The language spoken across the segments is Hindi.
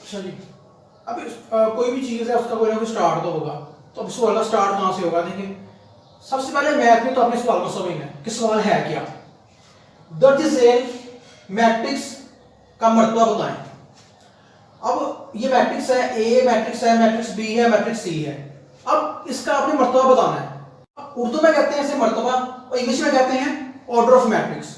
अच्छा जी, अब कोई भी चीज़ है उसका कोई ना कोई स्टार्ट तो होगा। तो अब सवाल का स्टार्ट कहाँ से होगा? देखिए, सबसे पहले मैथ में तो अपने सवाल को समझना है कि सवाल है क्या। दर्ज झेल मैट्रिक्स का मर्तबा बताएं। अब ये मैट्रिक्स है, ए मैट्रिक्स है, मैट्रिक्स बी है, मैट्रिक्स सी है। अब इसका आपने मर्तबा बताना है। उर्दू में कहते हैं इसे मर्तबा और इंग्लिश में कहते हैं ऑर्डर ऑफ मैट्रिक्स।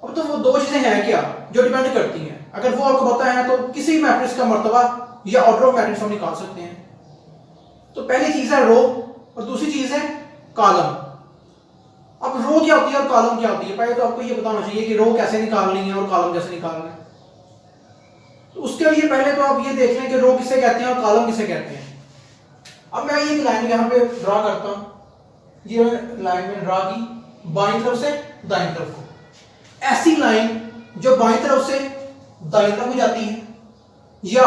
अब तो वो दो चीजें हैं क्या जो डिपेंड करती हैं। अगर वो आपको पता है तो किसी मैट्रिक्स का मर्तबा या ऑर्डर ऑफ मैट्रिक्स हम निकाल सकते हैं। तो पहली चीज है रो और दूसरी चीज है कॉलम। अब रो क्या होती है और कॉलम क्या होती है, पहले तो आपको ये बताना चाहिए कि रो कैसे निकालनी है और कॉलम कैसे निकालना है। तो उसके लिए पहले तो आप ये देख लें कि रो किसे कहते हैं और कॉलम किसे कहते हैं। अब मैं ये लाइन यहां पे ड्रॉ करता हूं। ये लाइन में ड्रॉ की बाईं तरफ से दाईं तरफ को। ऐसी लाइन जो बाईं तरफ से दाईं तरफ को जाती है या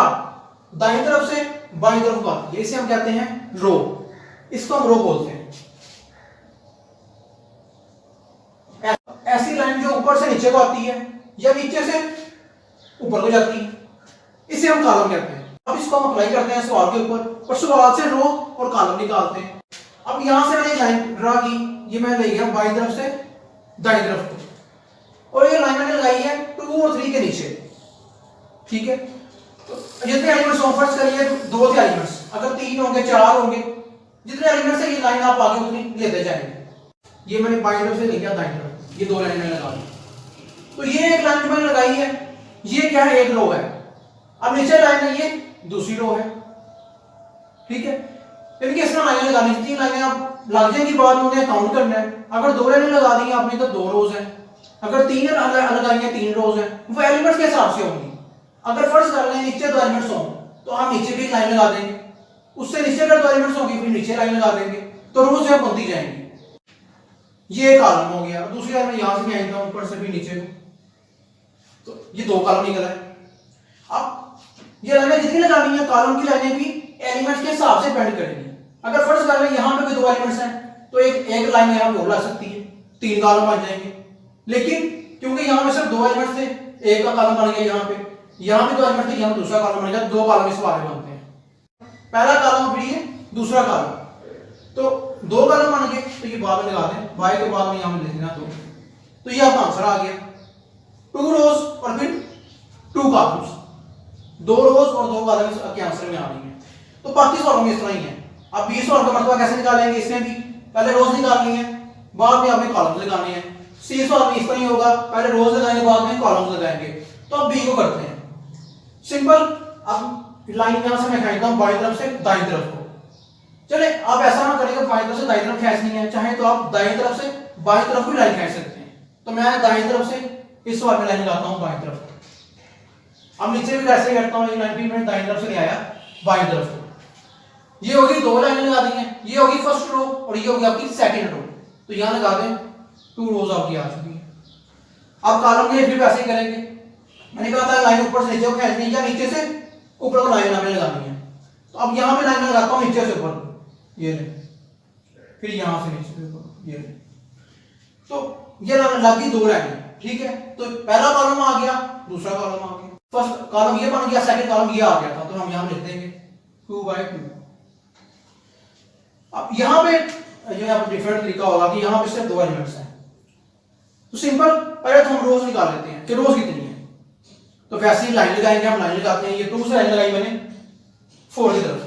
दाईं तरफ से बाईं तरफ को आती है, इसे हम कहते हैं रो। इसको हम रो बोलते हैं। ऐसी लाइन जो ऊपर से नीचे को आती है या नीचे से ऊपर को जाती है, इसे हम कॉलम कहते हैं। अब इसको हम अप्लाई करते हैं सवाल के ऊपर और सवाल से रो और कॉलम निकालते हैं। अब यहां से मैंने लाइन ड्रॉ की, ये मैं ले गया बाईं तरफ से दाईं तरफ को, और ये लाइन मैंने लगाई है 2 और 3 के नीचे। ठीक है, तो जितने एलिमेंट्स हों, फर्स्ट करिए 2 थे एलिमेंट्स, अगर 3 होंगे 4 होंगे, जितने एलिमेंट्स है ये लाइन आप आगे उतनी लेते जाएंगे। ये मैंने बाईं तरफ से ले गया दाईं तरफ, ये 2 लाइन मैंने लगा दी। तो ये एक लाइन जो मैंने लगाई है ये क्या है, एक रो है। अब नीचे लाइन है, ये दूसरी रो है। ठीक है, इनके इस तरह लाइनें लगानी, 3 लाइनें आप लग जाएंगी, बाद में उन्हें काउंट करना है। अगर 2 लाइनें लगा दी आपने तो 2 रोज है, अगर 3 लगाई हैं 3 रोज है। वो एलिमेंट्स के हिसाब से होंगी। अगर फर्स्ट कर लें नीचे 2 एलिमेंट्स हों तो हम नीचे भी एक लाइन लगा देंगे, उससे नीचे अगर 2 एलिमेंट्स होंगे फिर नीचे लाइन लगा देंगे, तो रोज जो है बनती जाएंगी। ये कॉलम हो गया। दूसरी लाइन में यहां से भी आएगा ऊपर से भी नीचे को, तो ये 2 कॉलम निकला है। अब ये लाइनें जितनी लगानी है कॉलम की लाइनें भी एलिमेंट्स के हिसाब से डिपेंड करेंगी। अगर फर्स्ट कर लें यहां पे कोई 2 एलिमेंट्स हैं तो एक लाइन यहां पे और लग सकती है, 3 कॉलम बन जाएंगे। लेकिन क्योंकि यहां पे सिर्फ 2 एलिमेंट्स थे, एक का कॉलम बन गया, यहां भी 2 एलिमेंट थे, यहां दूसरा कॉलम बन गया, 2 कॉलम इस वाले बनते हैं। पहला कॉलम फिर ये दूसरा कॉलम, तो 2 कॉलम बन गए। तो ये बाद में लगा दें, बाय के बाद में यहां पे लिख देना 2। तो ये आपका आंसर आ गया, 2 रोज और फिर 2 कॉलम्स। 2 रोज और 2 कॉलम के आंसर में आ रही है। तो बाकी सवालों में इस तरह ही है। अब 20 सवाल का मर्तबा कैसे निकालेंगे, इसमें भी पहले रोज निकालनी है, बाद में आपने कॉलम्स लगाने हैं। सी सवाल में इस तरह ही होगा, पहले रोज लगाएंगे बाद में कॉलम्स लगाएंगे। तो अब बी को करते हैं सिंपल। अब लाइन यहां से मैं खींचता हूं बाईं तरफ से दाईं तरफ को। चले, आप ऐसा ना करेंगे बाईं तरफ से दाईं तरफ खींचनी है, चाहे तो आप दाईं तरफ से बाईं तरफ भी लाइन खींच सकते हैं। तो मैं दाईं तरफ से इस सवाल में लाइन लगाता हूं बाईं तरफ। अब नीचे भी ऐसे करता हूं, ये लाइन भी मैंने दाईं तरफ से ले आया बाईं तरफ। ये होगी 2 लाइनें लगा दी हैं, ये होगी फर्स्ट रो और ये होगी आपकी सेकंड रो। तो यहां लगा दें 2 रोज आपकी आ चुकी है। अब कॉलम के लिए फिर ऐसे ही करेंगे। मैंने कहा था लाइन ऊपर से नीचे को खींचनी है या नीचे से ऊपर को लाइन हमें लगानी है। तो अब यहां पे लाइन लगाता हूं नीचे से ऊपर, ये ले, फिर यहां से नीचे से ऊपर, ये ले। तो ये लगी 2 लाइनें। ठीक है, तो पहला कॉलम आ गया, दूसरा कॉलम आ गया। फर्स्ट कॉलम ये बन गया, सेकंड कॉलम ये आ गया था, तो हम यहां लिख देंगे 2/2। अब यहां पे जो है आप डिफरेंट तरीका होगा कि यहां पे सिर्फ 2 एलिमेंट्स हैं। तो सिंपल, पहले तो हम रोज निकाल लेते हैं कि रोज कितनी है। तो वैसे ही लाइन लगाएंगे, हम लाइन लगाते हैं, ये 2 से लाइन लगाई मैंने 4 की तरफ।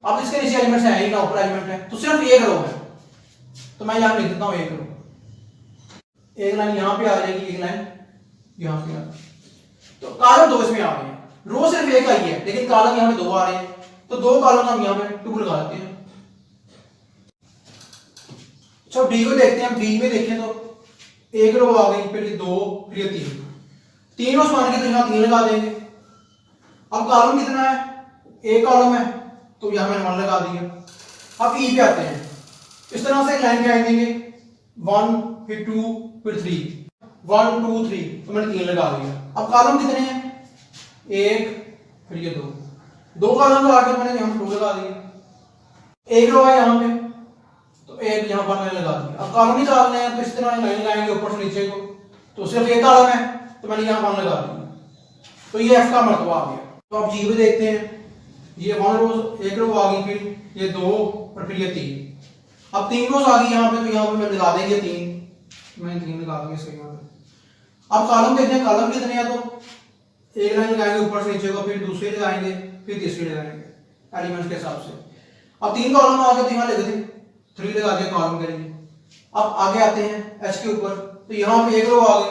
अब इसके नीचे एलिमेंट्स हैं ही ना, ऊपर एलिमेंट है, तो सिर्फ एक रो है। तो मैं यहां लिख देता हूं 1 रो। एक लाइन यहां पे आ जाएगी, एक लाइन यहां पे आ जाएगी। तो कॉलम 2 इसमें आ गए हैं। रो सिर्फ एक आई है लेकिन कॉलम यहां पे 2 आ रहे हैं, तो 2 कॉलम हम यहां पे 2 लगा देते हैं। अच्छा, डी को देखते हैं। डी में देखें तो 1 रो आ गई, फिर ये 2, फिर ये 3 रोज मान के तो यहां 3 लगा देंगे। अब कॉलम कितना है, 1 कॉलम है, तो यहां मैंने 1 लगा दिया। अब ई पे आते हैं, इस तरह से एक लाइन खींच देंगे, 1 फिर 2 फिर 3, 1 2 3, तो मैंने 3 लगा दिया। अब कॉलम कितने हैं, 1 फिर ये 2 कॉलम लगा के मैंने यहां 2 लगा दिया। 1 रो है यहां पे, तो 1 यहां पर मैंने लगा दिया। अब कॉलम निकालने हैं तो इस तरह लाइन लगाएंगे ऊपर से नीचे को, तो सिर्फ 1 कॉलम है तो मैंने यहां 1 लगा दिया। तो ये एफ का मर्तबा आ गया। तो आप जी में देखते हैं, ये 1 रोज, एक रो आ गई, फिर ये 2 और फिर ये 3। अब 3 रोज आ गई यहाँ पे, तो यहाँ पे मैं लगा देंगे 3, मैंने 3 लगा दिया इसके यहाँ पे। अब कॉलम देखते हैं, कॉलम कितने हैं, तो एक लाइन लगाएंगे ऊपर से नीचे को, फिर दूसरी लगाएंगे, फिर तीसरी लगाएंगे एलिमेंट्स के हिसाब से। अब 3 कॉलम आ गए तो यहाँ लिख दें 3 लगा दिया कॉलम के लिए। अब आगे आते हैं एच के ऊपर, तो यहाँ पे एक रो आ गई,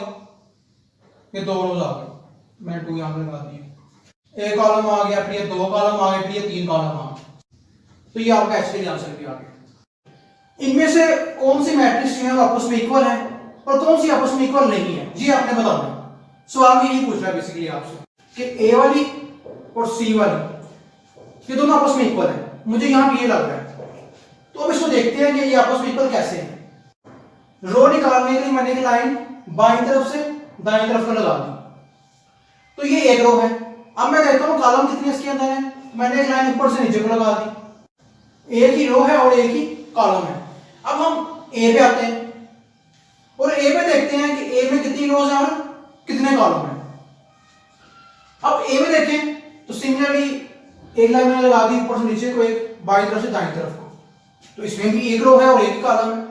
ये 2 रोज आ गए, मैंने 2 यहाँ पे लगा दिए, एक कॉलम आ गया, फिर ये 2 कॉलम आ गए, फिर ये 3 कॉलम आ गए। तो ये आपका एच के लिए आंसर भी आ गया। इनमें से कौन सी मैट्रिक्स जो है आपस में इक्वल है और कौन सी आपस में इक्वल नहीं है, जी आपने बताना है। सवाल यही पूछ रहा है बेसिकली आपसे कि ए वाली और सी वाली ये दोनों आपस में इक्वल है, मुझे यहाँ पे ये लग रहा है। तो अब इसको देखते हैं कि ये आपस में इक्वल कैसे है। रो निकालने के लिए मैंने एक लाइन बाईं तरफ से दाईं तरफ को लगा दी, तो ये एक रो है। अब मैं देखता हूँ कॉलम कितने इसके अंदर है, मैंने एक लाइन ऊपर से नीचे को लगा दी, एक ही रो है और एक ही कॉलम है। अब हम ए पे आते हैं और ए पे देखते हैं कि ए में कितनी रोज है और कितने कॉलम है। अब ए में देखें तो सिमिलरली एक लाइन मैंने लगा दी ऊपर से नीचे को, एक बाईं तरफ से दाईं तरफ को, तो इसमें भी एक रो है और एक कॉलम है,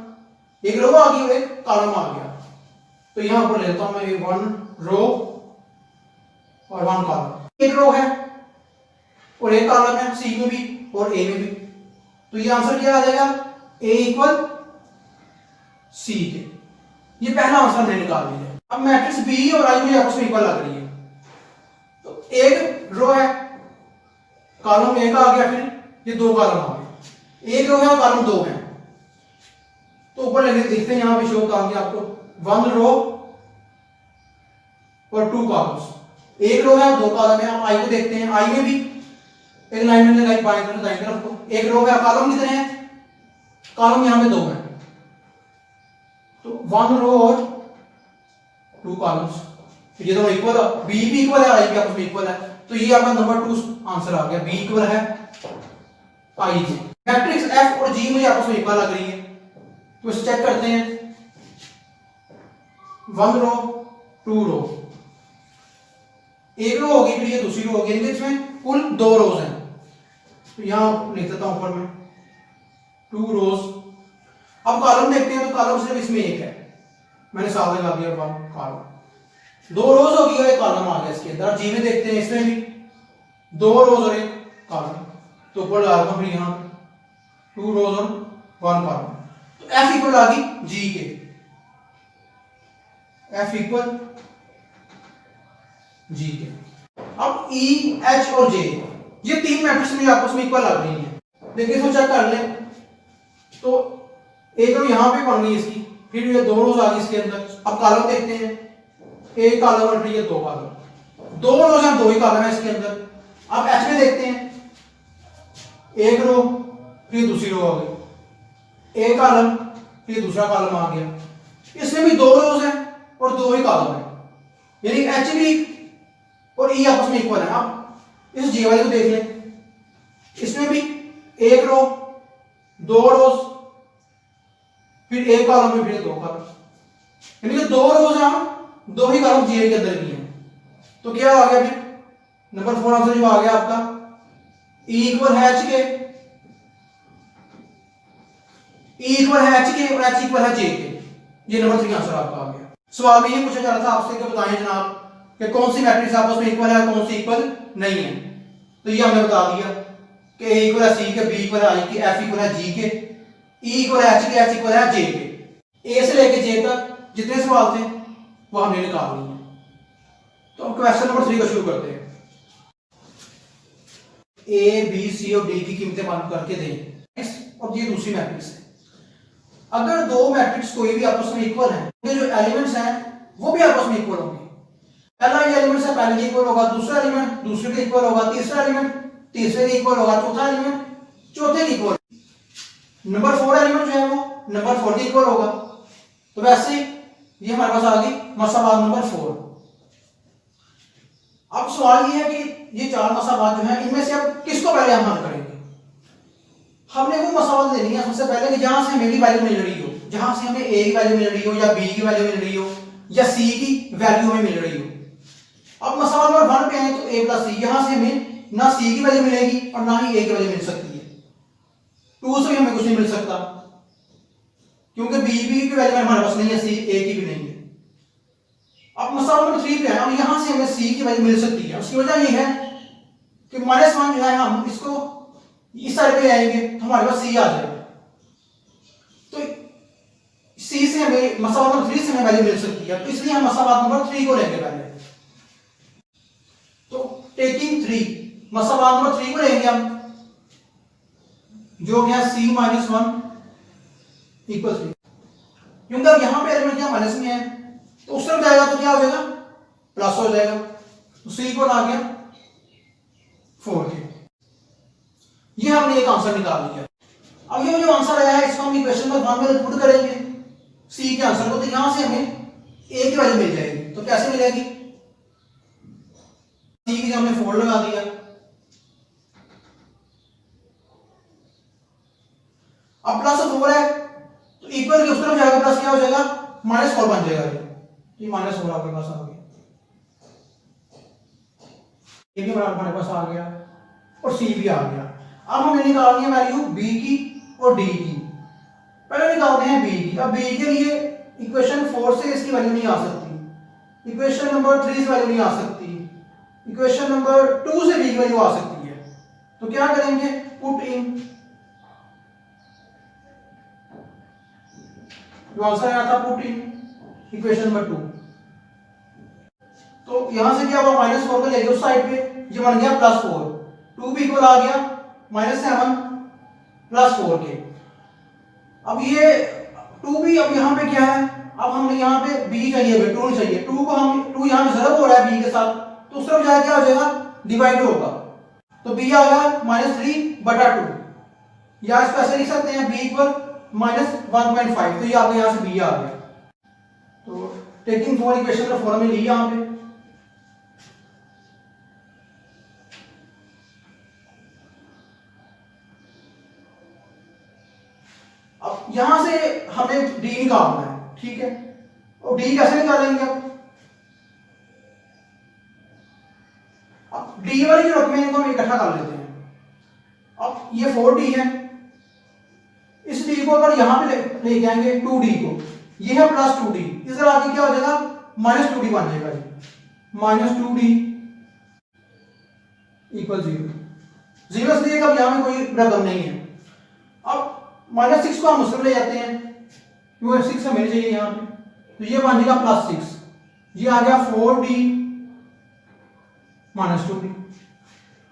एक रो आ गई और एक कॉलम आ गया। तो यहां पर लेता हूं मैं 1 रो और 1 कॉलम, एक रो है और एक कॉलम है सी में भी और ए में भी। तो ये आंसर क्या आ जाएगा, ए इक्वल सी के। ये पहला आंसर हमने निकाल लिया। अब मैट्रिक्स बी और आई मुझे आपस में इक्वल लग रही है, तो एक रो है, कॉलम एक आ गया, फिर ये 2 कॉलम आ गए, एक रो है और कॉलम 2 है। तो ऊपर लिखते हैं यहां पे शो करेंगे आपको 1 रो और 2 कॉलम्स, एक रो है और 2 कॉलम है। आप आई को देखते हैं, आई में भी एक लाइन में लगाई बाएं तरफ दाईं तरफ को, एक रो है, कॉलम कितने हैं, कॉलम यहां पे 2 है, तो 1 रो और 2 कॉलम्स, ये दोनों इक्वल है, बी भी इक्वल है, आई भी आपस में इक्वल है। तो ये आपका नंबर 2 आंसर आ गया, बी इक्वल है आई से। मैट्रिक्स एफ और जी मुझे आपस में इक्वल लग रही है, तो इसे चेक करते हैं। 1 रो 2 रो, एक रो होगी, फिर ये दूसरी रो होगी, इसमें कुल 2 रोज हैं। तो यहां लिख देता हूं ऊपर में 2 रोज। अब कॉलम देखते हैं, तो कॉलम सिर्फ इसमें एक है, मैंने साथ लगा दिया कॉलम, 2 रोज होगी और एक कॉलम आ गया इसके अंदर। जी में देखते हैं, इसमें भी 2 रोज और एक कॉलम, तो ऊपर डालता हूं यहां 2 रोज और 1 कॉलम। तो एफ इक्वल आ गई जी के, एफ इक्वल जी के। अब ई एच और जे, ये 3 मैट्रिक्स मुझे आपस में इक्वल लग रही है। देखिए इसको चेक कर लें, तो एक रो यहां पे बन गई इसकी, फिर ये 2 रोज आ गई इसके अंदर। अब कॉलम देखते हैं, एक कॉलम और फिर ये 2 कॉलम, 2 रोज हैं, 2 ही कॉलम है इसके अंदर। अब एच में देखते हैं, एक रो फिर दूसरी रो आ गई, एक कॉलम फिर दूसरा कॉलम आ गया, इसमें भी 2 रोज हैं और 2 ही कॉलम है, यानी एच भी और ई आपस में इक्वल है। अब इस जी वाले को देख लें, इसमें भी एक रो 2 रोज फिर एक कॉलम में फिर 2 कॉलम, यानी कि 2 रोज हैं, 2 ही कॉलम जी के अंदर भी हैं। तो क्या आ गया, फिर नंबर 4 आंसर जो आ गया आपका ई इक्वल है एच के, ई इक्वल है एच के और एच इक्वल है जे के। ये नंबर 3 आंसर आपका आ गया। सवाल में ये पूछा जा रहा था आपसे कि बताएं जनाब कि कौन सी मैट्रिक्स आपस में इक्वल है, कौन सी इक्वल नहीं है। तो ये हमने बता दिया कि ए इक्वल है सी के, बी इक्वल है आई के, एफ इक्वल है जी के, ई इक्वल है एच के, एच इक्वल है जे के। ए से लेके जे तक जितने सवाल थे वो हमने निकाल लिए। तो हम क्वेश्चन नंबर 3 को शुरू करते हैं। ए बी सी और डी की कीमतें मालूम करके दें। और ये दूसरी मैट्रिक्स है। अगर 2 मैट्रिक्स कोई भी आपस में इक्वल है, उनके जो एलिमेंट्स हैं वो भी आपस में इक्वल होंगे। पहला एलिमेंट है पहले के इक्वल होगा, दूसरा एलिमेंट दूसरे के इक्वल होगा, तीसरा एलिमेंट तीसरे के इक्वल होगा, चौथा एलिमेंट चौथे के इक्वल, नंबर 4 एलिमेंट जो है वो नंबर 4 के इक्वल होगा। तो वैसे ये हमारे पास आ गई मसाबात नंबर 4। अब सवाल ये है कि ये 4 मसाबात जो है इनमें से अब किसको पहले हम हल करेंगे। हमने वो मसाबात लेनी है सबसे पहले कि जहां से हमें की वैल्यू मिल रही हो, जहां से हमें ए की वैल्यू मिल रही हो या बी की वैल्यू मिल रही हो या सी की वैल्यू हमें मिल रही हो। अब मसाला नंबर 1 पे आए तो a प्लस सी, यहां से हमें ना c की वैल्यू मिलेगी और ना ही a की वैल्यू मिल सकती है। 2 से भी हमें कुछ नहीं मिल सकता क्योंकि b की वैल्यू हमारे पास नहीं है, c a की भी नहीं है। अब मसाला नंबर 3 पे आए, अब यहां से हमें c की वैल्यू मिल सकती है। उसकी वजह ये है कि -1 जो है हम इसको इस साइड पे आएंगे तो हमारे पास c आ जाएगा, तो c से हमें मसाला नंबर 3 से हमें वैल्यू मिल सकती है, तो इसलिए हम मसाला नंबर 3 को लेंगे पहले। तो टेकिंग 3, मसाला नंबर 3 को लेंगे हम, जो क्या c - 1 इक्वल 3, क्योंकि अब यहां पे एलिमेंट क्या माइनस में है तो उस तरफ जाएगा तो क्या हो जाएगा, प्लस हो जाएगा। तो c इक्वल आ गया 4 के। ये हमने एक आंसर निकाल लिया। अब ये जो आंसर आया है इसको हम इक्वेशन नंबर 1 में पुट करेंगे c के आंसर को, तो यहां से हमें a की वैल्यू मिल जाएगी। तो कैसे मिलेगी, c की हमने 4 लगा दिया, अब प्लस 4 है तो इक्वल के उस तरफ जाएगा, प्लस क्या हो जाएगा, -4 बन जाएगा। ये -4 आपके पास आ गया, ये भी हमारे पास आ गया और c भी आ गया। अब हमें निकालनी है वैल्यू b की और d की। पहले निकालते हैं b की। अब b के लिए इक्वेशन 4 से इसकी वैल्यू नहीं आ सकती, इक्वेशन नंबर 3 से वैल्यू नहीं आ सकती, इक्वेशन नंबर 2 से b की वैल्यू आ सकती है। तो क्या करेंगे, पुट इन, जो आंसर आया था पुट इन इक्वेशन नंबर 2। तो यहां से क्या हुआ, -4 को ले गए उस साइड पे, ये बन गया +4, 2 भी इक्वल आ गया -7 + 4 के। अब ये 2 भी, अब यहां पे क्या है, अब हमें यहां पे b चाहिए, 2 चाहिए, 2 को हम 2 यहां पे जरब हो रहा है b के साथ, तो उस तरफ जाके क्या हो जाएगा, डिवाइड होगा, तो b आ गया -3/2, या इसको ऐसे लिख सकते हैं b इक्वल -1.5, तो ये आपके यहां से b आ गया। तो टेकिंग 4 इक्वेशन का फॉर्म में ली यहां पे। अब यहां से हमें d निकालना है, ठीक है, और d कैसे निकालेंगे, अब d वाली जो रकमें इनको हम इकट्ठा कर लेते हैं। अब ये 4d है, इस d को अगर यहां पे ले जाएंगे 2d को, ये है +2d, इधर आगे क्या हो जाएगा, -2d बन जाएगा, -2d = 0, 0 इसलिए अब यहां में कोई रकम नहीं है। अब -6 को हम उसमें ले जाते हैं, क्योंकि 6 हमें चाहिए यहां पे, तो ये बन जाएगा +6, ये आ गया 4d -2d।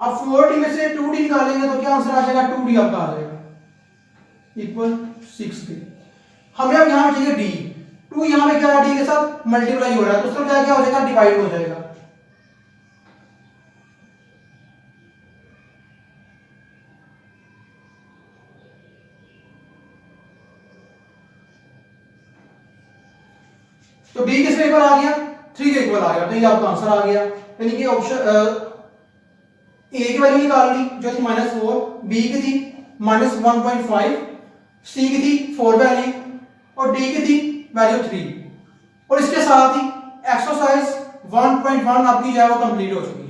अब 4d में से 2d निकालेंगे तो क्या आंसर आ जाएगा, 2d आपका आ जाएगा = 6 के। हमें अब यहां चाहिए d, 2 यहां पे क्या है, d के साथ मल्टीप्लाई हो रहा है, तो उसका क्या हो जाएगा, डिवाइड हो जाएगा। तो b किसके इक्वल आ गया, 3 के इक्वल आ गया, तो ये आपका आंसर आ गया। यानी कि ऑप्शन a की वैल्यू निकाल ली जो थी -4, b की थी -1.5, c की थी 4 वैल्यू और d की थी वैल्यू 3, और इसके साथ ही एक्सरसाइज 1.1 आपकी जो है वो कंप्लीट हो चुकी है।